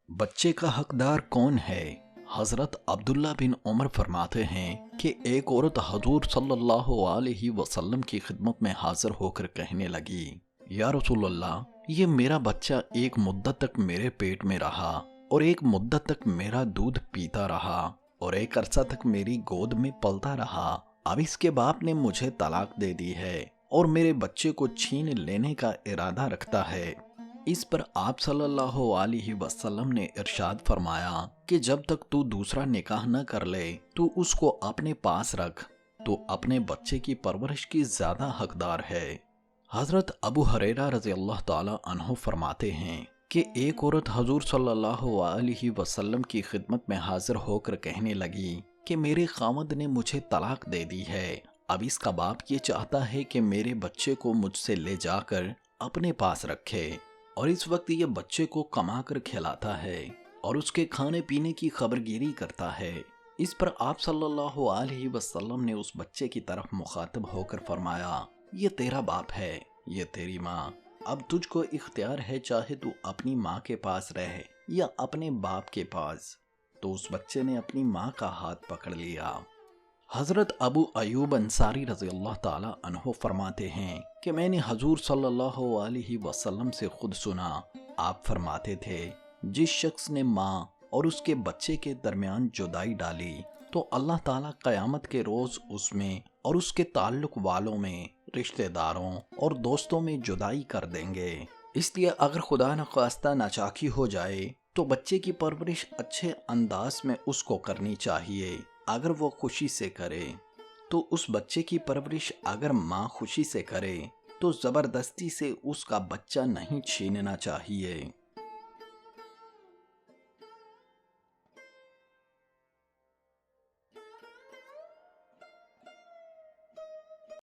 بچے کا حقدار کون ہے؟ حضرت عبداللہ بن عمر فرماتے ہیں کہ ایک عورت حضور صلی اللہ علیہ وسلم کی خدمت میں حاضر ہو کر کہنے لگی، یا رسول اللہ، یہ میرا بچہ ایک مدت تک میرے پیٹ میں رہا اور ایک مدت تک میرا دودھ پیتا رہا اور ایک عرصہ تک میری گود میں پلتا رہا۔ اب اس کے باپ نے مجھے طلاق دے دی ہے اور میرے بچے کو چھین لینے کا ارادہ رکھتا ہے۔ اس پر آپ صلی اللہ علیہ وسلم نے ارشاد فرمایا کہ جب تک تو دوسرا نکاح نہ کر لے تو اس کو اپنے پاس رکھ، تو اپنے بچے کی پرورش کی زیادہ حقدار ہے۔ حضرت ابو ہریرہ رضی اللہ تعالی عنہ فرماتے ہیں کہ ایک عورت حضور صلی اللہ علیہ وسلم کی خدمت میں حاضر ہو کر کہنے لگی کہ میرے خاوند نے مجھے طلاق دے دی ہے، اب اس کا باپ یہ چاہتا ہے کہ میرے بچے کو مجھ سے لے جا کر اپنے پاس رکھے، اور اس وقت یہ بچے کو کما کر کھلاتا ہے اور اس کے کھانے پینے کی خبرگیری کرتا ہے۔ اس پر آپ صلی اللہ علیہ وسلم نے اس بچے کی طرف مخاطب ہو کر فرمایا، یہ تیرا باپ ہے، یہ تیری ماں، اب تجھ کو اختیار ہے، چاہے تو اپنی ماں کے پاس رہ یا اپنے باپ کے پاس۔ تو اس بچے نے اپنی ماں کا ہاتھ پکڑ لیا۔ حضرت ابو ایوب انصاری رضی اللہ تعالی عنہ فرماتے ہیں کہ میں نے حضور صلی اللہ علیہ وسلم سے خود سنا، آپ فرماتے تھے، جس شخص نے ماں اور اس کے بچے کے درمیان جدائی ڈالی تو اللہ تعالیٰ قیامت کے روز اس میں اور اس کے تعلق والوں میں، رشتہ داروں اور دوستوں میں جدائی کر دیں گے۔ اس لیے اگر خدا نخواستہ ناچاکی ہو جائے تو بچے کی پرورش اچھے انداز میں اس کو کرنی چاہیے۔ اگر وہ خوشی سے کرے تو اس بچے کی پرورش اگر ماں خوشی سے کرے تو زبردستی سے اس کا بچہ نہیں چھیننا چاہیے۔